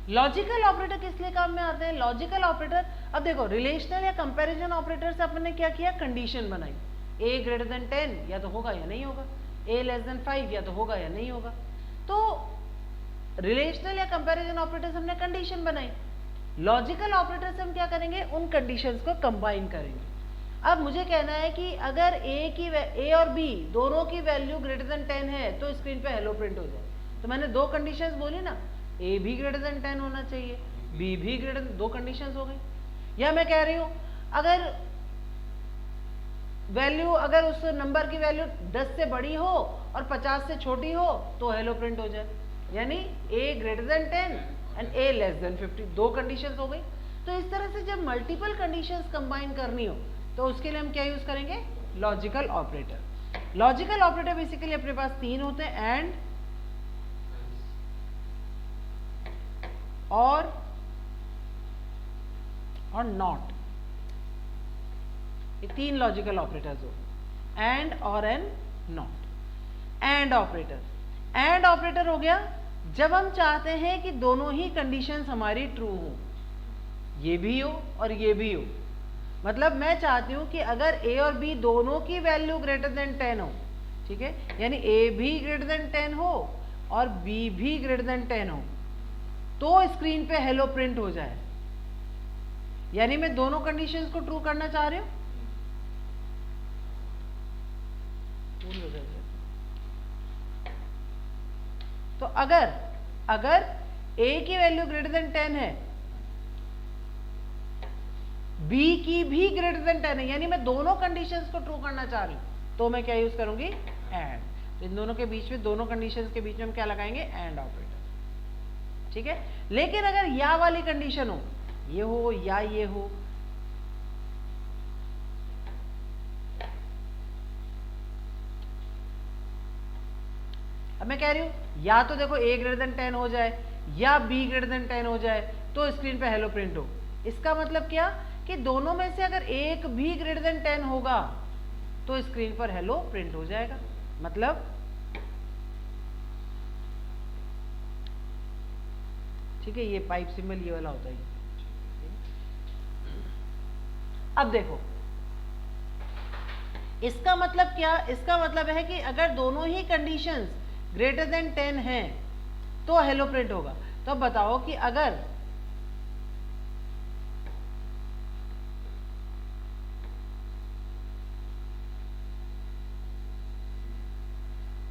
S1: लॉजिकल ऑपरेटर किस लिए काम में आते हैं, लॉजिकल ऑपरेटर, अब देखो रिलेशनल या कंपैरिजन ऑपरेटर से अपन ने क्या किया, कंडीशन बनाई, a ग्रेटर देन 10 या तो होगा या नहीं होगा, a लेस देन 5 या तो होगा या नहीं होगा। तो रिलेशनल या कंपैरिजन ऑपरेटर से हमने कंडीशन बनाई, लॉजिकल ऑपरेटर से हम क्या करेंगे, उन कंडीशंस को कंबाइन करेंगे। अब मुझे कहना है कि अगर a और b दोनों की वैल्यू ग्रेटर देन 10 है तो स्क्रीन पे हेलो प्रिंट हो जाए। तो मैंने दो कंडीशंस बोली ना, a भी ग्रेटर देन 10 होना चाहिए, b भी ग्रेटर, दो कंडीशंस हो गई। या मैं कह रही हूं अगर वैल्यू, अगर उस नंबर की वैल्यू 10 से बड़ी हो और 50 से छोटी हो तो हेलो प्रिंट हो जाए, यानी a greater than 10 and a less then 50, दो कंडीशंस हो गई। तो इस तरह से जब मल्टीपल कंडीशंस कंबाइन करनी हो तो उसके लिए हम क्या यूज करेंगे, logical operator. Logical operator basically अपने पास तीन होते हैं, एंड, और नॉट, ये तीन लॉजिकल ऑपरेटर्स हो, एंड, और, and, not. And operator, and operator हो गया जब हम चाहते हैं कि दोनों ही कंडीशंस हमारी ट्रू हो, ये भी हो और ये भी हो। मतलब मैं चाहती हूं कि अगर a और b दोनों की वैल्यू ग्रेटर देन 10 हो, ठीक है, यानी a भी ग्रेटर देन 10 हो और b भी ग्रेटर देन 10 हो, तो स्क्रीन पे हेलो प्रिंट हो जाए। यानी मैं दोनों कंडीशंस को ट्रू करना चाह रही हूं। तो अगर a की वैल्यू ग्रेटर देन 10 है, b की भी ग्रेटर देन 10 है, यानी मैं दोनों कंडीशंस को ट्रू करना चाह रही हूं, तो मैं क्या यूज करूंगी, एंड। तो इन दोनों के बीच में, दोनों कंडीशंस के बीच में हम क्या लगाएंगे, एंड ऑपरेटर, ठीक है। लेकिन अगर या वाली कंडीशन हो, ये हो या ये हो, अब मैं कह रही हूं या तो देखो a ग्रेटर देन 10 हो जाए या b ग्रेटर देन 10 हो जाए, तो स्क्रीन पे हेलो प्रिंट हो। इसका मतलब क्या कि दोनों में से अगर एक भी ग्रेटर देन 10 होगा तो स्क्रीन पर हेलो प्रिंट हो जाएगा। मतलब ठीक है, ये पाइप सिंबल ये वाला होता है। अब देखो इसका मतलब क्या, इसका मतलब है कि अगर दोनों ही कंडीशंस ग्रेटर देन 10 हैं तो हेलो प्रिंट होगा। तो अब बताओ कि अगर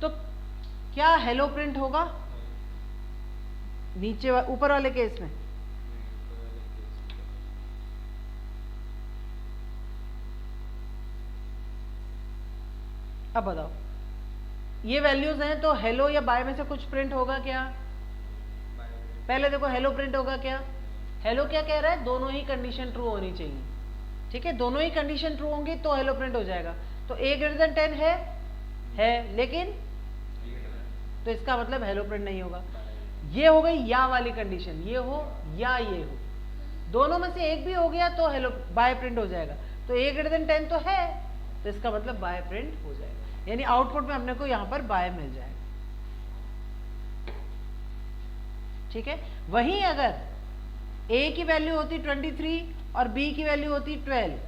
S1: तो क्या हेलो प्रिंट होगा नीचे ऊपर वाले केस में? अब बताओ ये वैल्यूज हैं तो हेलो या बाय में से कुछ प्रिंट होगा क्या? पहले देखो हेलो प्रिंट होगा क्या? हेलो क्या कह रहा है, दोनों ही कंडीशन ट्रू होनी चाहिए। ठीक है, दोनों ही कंडीशन ट्रू होंगी तो हेलो प्रिंट हो जाएगा। तो ए ग्रेटर देन 10 है लेकिन तो इसका मतलब हेलो प्रिंट नहीं होगा। ये हो गई या वाली कंडीशन, ये हो या ये हो, दोनों में से एक भी हो गया तो हेलो बाय प्रिंट हो जाएगा। तो ए ग्रेटर देन 10 तो है तो इसका मतलब बाय प्रिंट हो जाएगा, यानी आउटपुट में अपने को यहां पर बाय मिल जाएगा। ठीक है, वहीं अगर ए की वैल्यू होती 23 और बी की वैल्यू होती 12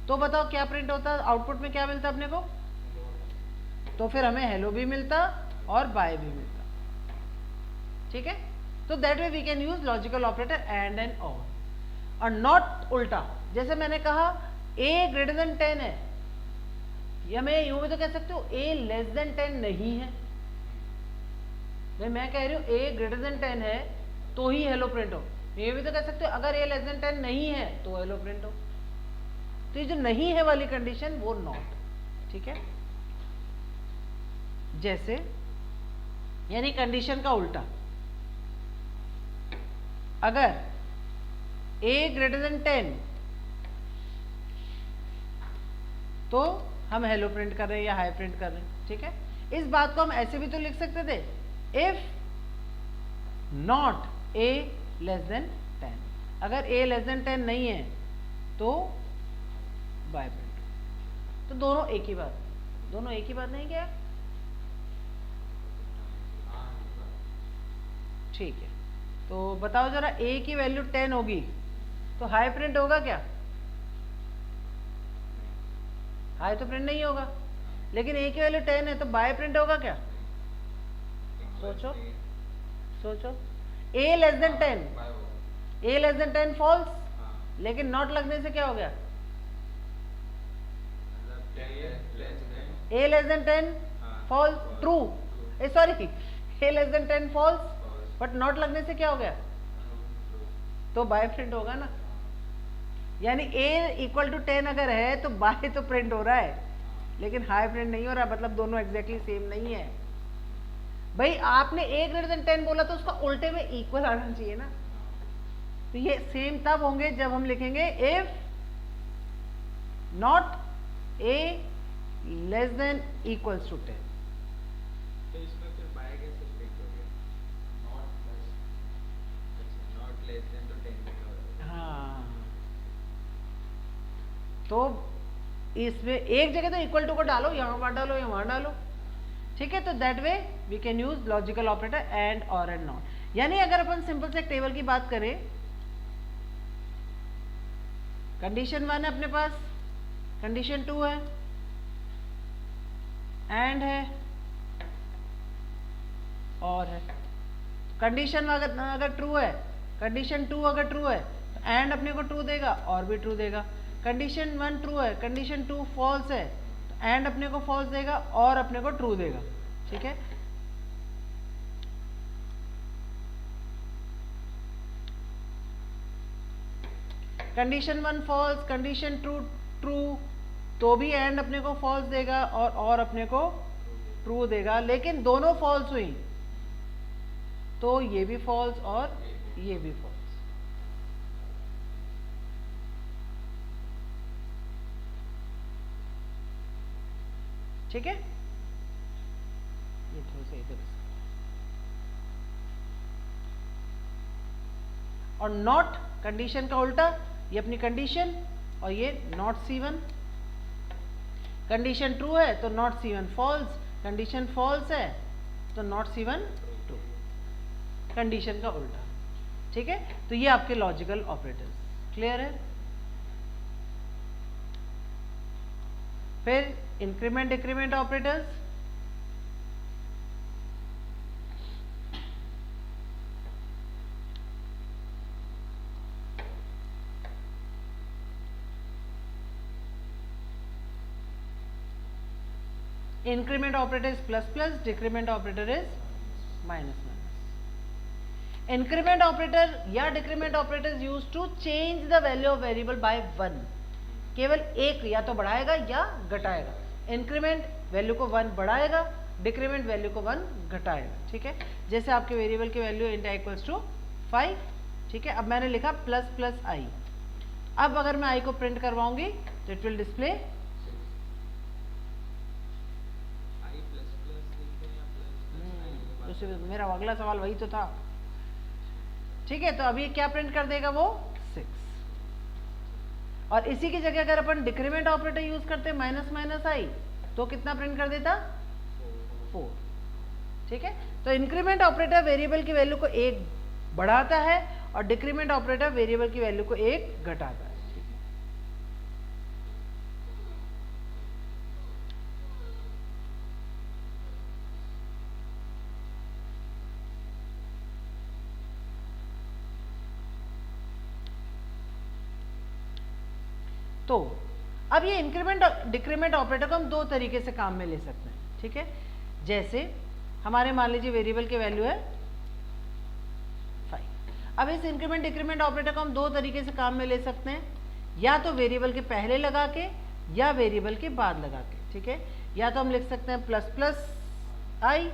S1: तो बताओ क्या प्रिंट होता, आउटपुट में क्या मिलता अपने को? तो फिर हमें हेलो भी मिलता और बाय भी मिलता। ठीक है, तो that way we can use logical operator and and और नॉट उल्टा। जैसे मैंने कहा ए ग्रेटर देन 10 है, या मैं यूं भी तो कह सकती हूँ ए लेस देन 10 नहीं है। मैं कह रही हूँ ए ग्रेटर देन 10 है तो ही हेलो प्रिंट हो। ये भी तो कह सकते हो अगर ए लेस देन 10 नहीं है तो हेलो प्रिंट हो। तो ये जो नहीं है वाली कंडीशन वो नॉट। ठीक है, जैसे यानी कंडीशन का उल्टा, अगर a ग्रेटर देन 10 तो हम हेलो प्रिंट कर रहे हैं या हाई प्रिंट कर रहे हैं। ठीक है, इस बात को हम ऐसे भी तो लिख सकते थे, if not a less than 10, अगर a लेस देन 10 नहीं है तो बाय प्रिंट। तो दोनों एक ही बात, दोनों एक ही बात नहीं क्या? ठीक है, तो बताओ जरा a की वैल्यू 10 होगी तो हाई प्रिंट होगा क्या? हाई तो प्रिंट नहीं होगा। लेकिन a की वैल्यू 10 है तो बाय प्रिंट होगा क्या? सोचो सोचो, a less than 10, a less than 10 false, लेकिन नॉट लगने से क्या हो गया? a less than 10 false true, sorry a less than 10 false but not लगने से क्या हो गया? तो बाय प्रिंट होगा ना। यानी a इक्वल टू 10 अगर है तो बाय तो प्रिंट हो रहा है लेकिन हाई प्रिंट नहीं हो रहा, मतलब दोनों एग्जैक्टली सेम नहीं है। भाई आपने a ग्रेटर देन 10 बोला तो उसका उल्टे में इक्वल आना चाहिए ना। तो ये सेम तब होंगे जब हम लिखेंगे if not a less than equals to 10।
S2: तो इसमें फिर बाय कैसे प्रिंट हो गया? नॉट लेस देन तो 10 भी होगा।
S1: हाँ, तो इसमें एक जगह तो इक्वल टू को डालो, यहां पर डालो या वहां डालो। ठीक है, तो that way we can use logical operator and और एंड नॉट। यानी अगर अपन सिंपल से एक टेबल की बात करें, कंडीशन 1 है अपने पास, कंडीशन 2 है, एंड है और है। कंडीशन अगर ट्रू है, कंडीशन 2 अगर ट्रू है तो एंड अपने को ट्रू देगा और भी ट्रू देगा। कंडीशन 1 ट्रू है, कंडीशन 2 फॉल्स है तो एंड अपने को फॉल्स देगा और अपने को ट्रू देगा। ठीक है, कंडीशन 1 फॉल्स, कंडीशन 2 ट्रू तो भी एंड अपने को फॉल्स देगा और अपने को ट्रू देगा। लेकिन दोनों फॉल्स हुई तो ये भी फॉल्स और ये भी फॉल्स। ठीक है, ये थोड़ा सा इधर। और नॉट कंडीशन का उल्टा, ये अपनी कंडीशन और ये नॉट C1। कंडीशन ट्रू है तो not C1 false, condition false है तो नॉट C1 ट्रू, कंडीशन का उल्टा। ठीक है, तो ये आपके लॉजिकल ऑपरेटर्स। क्लियर है? फिर increment decrement operators. Increment operator is plus plus, decrement operator is minus minus. Increment operator या decrement operator is used to change the value of variable by 1। केवल एक या तो बढ़ाएगा या घटाएगा। इंक्रीमेंट वैल्यू को 1 बढ़ाएगा, डिक्रीमेंट वैल्यू को 1 घटाएगा। ठीक है, जैसे आपके वेरिएबल की वैल्यू इंट इक्वल्स टू 5। ठीक है, अब मैंने लिखा प्लस प्लस आई। अब अगर मैं आई को प्रिंट करवाऊंगी तो इट विल डिस्प्ले मेरा अगला सवाल वही तो था। ठीक है, तो अभी क्या प्रिंट कर देगा वो 6। और इसी की जगह अगर अपन डिक्रीमेंट ऑपरेटर यूज करते माइनस माइनस आई तो कितना प्रिंट कर देता 4। ठीक है, तो इंक्रीमेंट ऑपरेटर वेरिएबल की वैल्यू को 1 बढ़ाता है और डिक्रीमेंट ऑपरेटर वेरिएबल की वैल्यू को 1 घटाता है। तो अब ये इंक्रीमेंट डिक्रीमेंट ऑपरेटर को हम 2 तरीके से काम में ले सकते हैं। ठीक है, जैसे हमारे मान लीजिए वेरिएबल की वैल्यू है 5। अब इस इंक्रीमेंट डिक्रीमेंट ऑपरेटर को हम 2 तरीके से काम में ले सकते हैं, या तो वेरिएबल के पहले लगा के या वेरिएबल के बाद लगा के। ठीक है, या तो हम लिख सकते हैं प्लस प्लस आई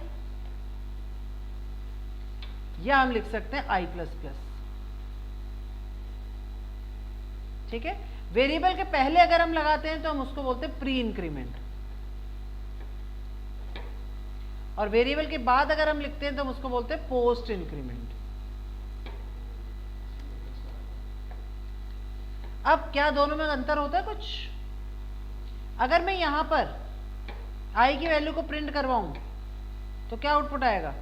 S1: या हम लिख सकते हैं आई प्लस प्लस। ठीक है, वेरिएबल के पहले अगर हम लगाते हैं तो हम उसको बोलते हैं प्री इंक्रीमेंट, और वेरिएबल के बाद अगर हम लिखते हैं तो हम उसको बोलते हैं पोस्ट इंक्रीमेंट। अब क्या दोनों में अंतर होता है कुछ? अगर मैं यहां पर आई की वैल्यू को प्रिंट करवाऊं तो क्या आउटपुट आएगा?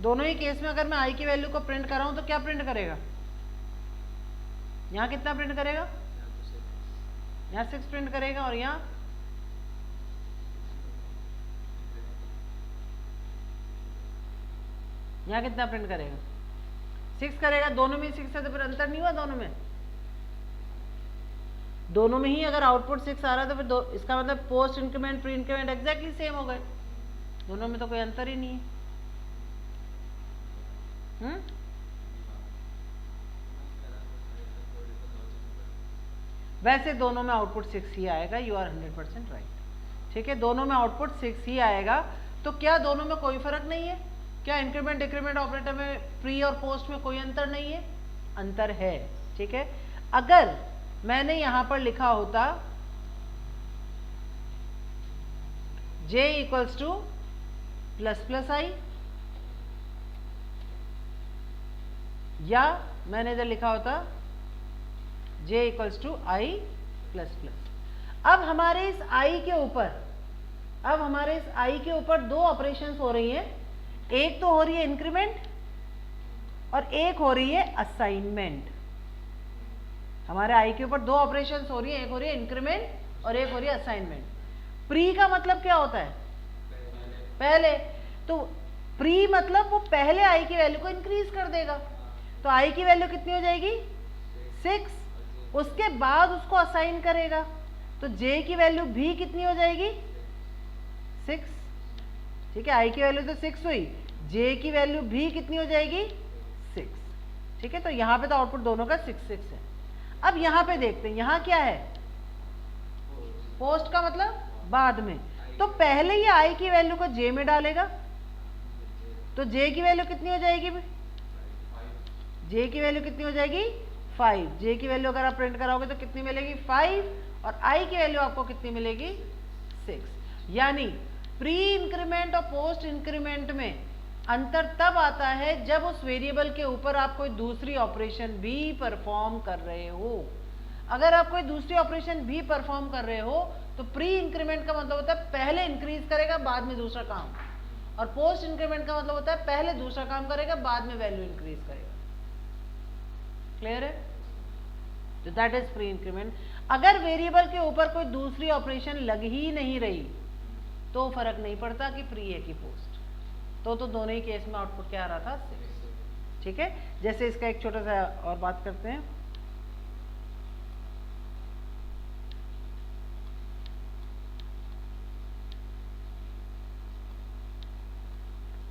S1: दोनों ही केस में अगर मैं आई की वैल्यू को प्रिंट कर रहा हूं तो क्या प्रिंट करेगा? यहां कितना प्रिंट करेगा? यहां 6 प्रिंट करेगा, और यहां कितना प्रिंट करेगा? 6 करेगा। दोनों में 6 है तो फिर अंतर नहीं हुआ दोनों में? दोनों में ही अगर आउटपुट 6 आ रहा है तो फिर इसका मतलब post increment pre increment exactly same हो गए। दोनों में तो कोई अंतर ही नहीं है। वैसे दोनों में आउटपुट 6 ही आएगा। You are 100% right. ठीक है, दोनों में आउटपुट 6 ही आएगा। तो क्या दोनों में कोई फर्क नहीं है? क्या इंक्रीमेंट डिक्रीमेंट ऑपरेटर में प्री और पोस्ट में कोई अंतर नहीं है? अंतर है। ठीक है, अगर मैंने यहां पर लिखा होता j equals to plus plus I, या मैंने इधर लिखा होता j equals to I plus plus, अब हमारे इस i के ऊपर 2 ऑपरेशंस हो रही हैं। एक तो हो रही है इंक्रीमेंट और एक हो रही है असाइनमेंट। हमारे i के ऊपर 2 ऑपरेशंस हो रही है, एक हो रही है इंक्रीमेंट और एक हो रही है असाइनमेंट। प्री का मतलब क्या होता है? पहले। तो प्री मतलब वो पहले i की वैल्यू को इंक्रीज कर देगा। तो i की वैल्यू कितनी हो जाएगी? 6। उसके बाद उसको असाइन करेगा तो j की वैल्यू भी कितनी हो जाएगी? 6। ठीक है, i की वैल्यू तो 6 हुई, j की वैल्यू भी कितनी हो जाएगी? 6। ठीक है, तो यहां पे तो आउटपुट दोनों का 6 6 है। अब यहां पे देखते हैं, यहां क्या है? पोस्ट का मतलब बाद में। तो पहले ये i की वैल्यू को j में डालेगा तो j की वैल्यू कितनी हो जाएगी? j की वैल्यू कितनी हो जाएगी? 5, जे की वैल्यू अगर आप प्रिंट कराओगे तो कितनी मिलेगी 5, और आई की वैल्यू आपको कितनी मिलेगी 6। यानी प्री इंक्रीमेंट और पोस्ट इंक्रीमेंट में अंतर तब आता है जब उस वेरिएबल के ऊपर आप कोई दूसरी ऑपरेशन भी परफॉर्म कर रहे हो। अगर आप कोई दूसरी ऑपरेशन भी परफॉर्म कर रहे हो तो प्री इंक्रीमेंट का मतलब होता है पहले इंक्रीज करेगा बाद में दूसरा काम, और पोस्ट इंक्रीमेंट का मतलब होता है पहले दूसरा काम करेगा बाद में वैल्यू इंक्रीज करेगा। क्लियर है? तो दैट इज प्री इंक्रीमेंट। अगर वेरिएबल के ऊपर कोई दूसरी ऑपरेशन लग ही नहीं रही तो फर्क नहीं पड़ता कि प्री है कि पोस्ट, तो दोनों ही केस में आउटपुट क्या आ रहा था 6। ठीक है, जैसे इसका एक छोटा सा और बात करते हैं।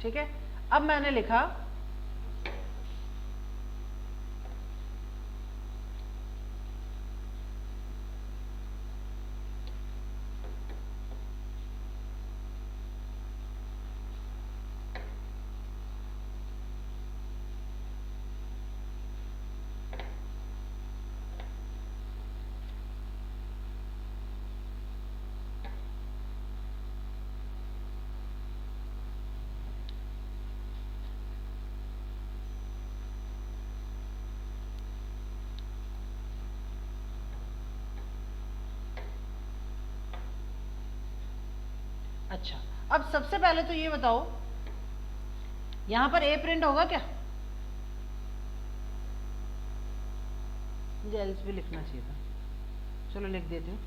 S1: ठीक है, अब मैंने लिखा अच्छा, अब सबसे पहले तो ये बताओ यहां पर ए प्रिंट होगा क्या? मुझे एल्स भी लिखना चाहिए था, चलो लिख देती हूँ।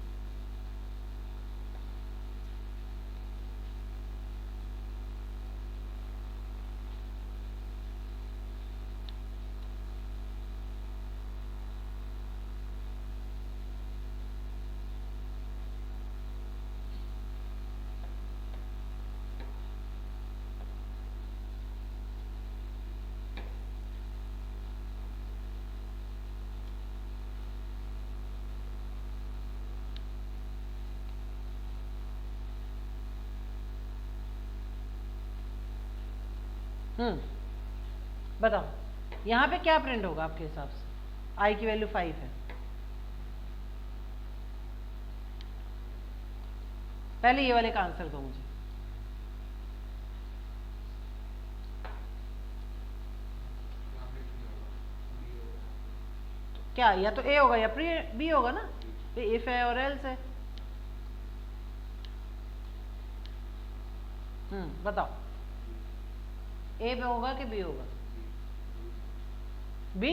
S1: बताओ यहां पे क्या प्रिंट होगा आपके हिसाब से? आई की वैल्यू 5 है। पहले ये वाले का आंसर दो मुझे। क्या या तो ए होगा या बी होगा ना, इफ है और एल्स है। बताओ ए पे होगा कि बी होगा? बी,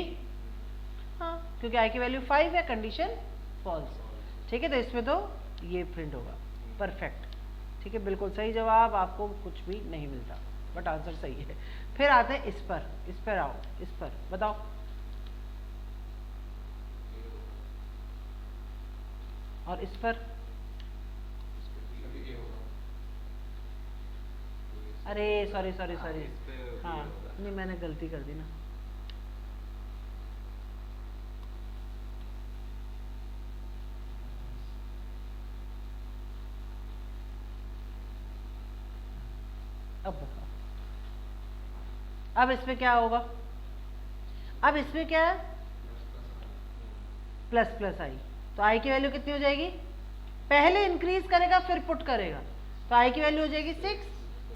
S1: हाँ, क्योंकि आई की वैल्यू 5 है, कंडीशन फॉल्स। ठीक है, तो इसमें तो ये प्रिंट होगा। परफेक्ट, ठीक है, बिल्कुल सही जवाब, आपको कुछ भी नहीं मिलता, बट आंसर सही है। फिर आते हैं इस पर आओ, इस पर बताओ। और इस पर? अरे सॉरी, हाँ नहीं, मैंने गलती कर दी ना। अब बताओ, अब इसमें क्या होगा? अब इसमें क्या है? प्लस आई, तो आई की वैल्यू कितनी हो जाएगी? पहले इंक्रीज करेगा फिर पुट करेगा, तो आई की वैल्यू हो जाएगी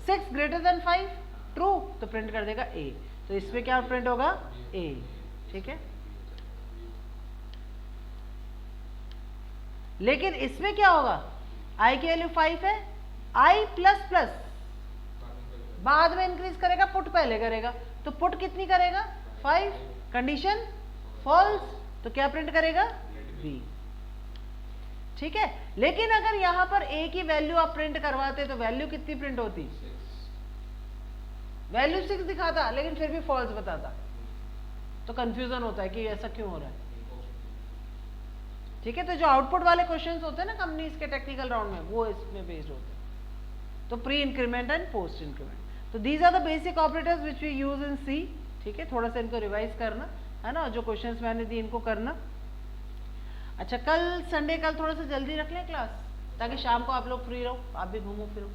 S1: 6 ग्रेटर देन 5, ट्रू, तो प्रिंट कर देगा ए। तो इसमें क्या प्रिंट होगा? ए। ठीक है, लेकिन इसमें क्या होगा? आई की वैल्यू 5 है, आई प्लस प्लस बाद में इंक्रीज करेगा, पुट पहले करेगा, तो पुट कितनी करेगा? 5, कंडीशन फॉल्स, तो क्या प्रिंट करेगा? बी। ठीक है, लेकिन अगर यहां पर ए की वैल्यू आप प्रिंट करवाते तो वैल्यू कितनी प्रिंट होती? वैल्यू 6 दिखाता, लेकिन फिर भी फॉल्स बताता, तो कंफ्यूजन होता है कि ऐसा क्यों हो रहा है। ठीक है, तो जो आउटपुट वाले क्वेश्चंस होते हैं ना कंपनीज के टेक्निकल राउंड में, वो इसमें बेस्ड होते हैं। तो pre increment and post increment, तो these are the basic operators which we use in C. ठीक है, थोड़ा सा इनको रिवाइज करना है ना, जो क्वेश्चंस मैंने दी इनको करना। अच्छा, कल संडे, कल थोड़ा सा जल्दी रख लें क्लास, ताकि शाम को आप लोग फ्री रहो, आप भी घूमो फिरो।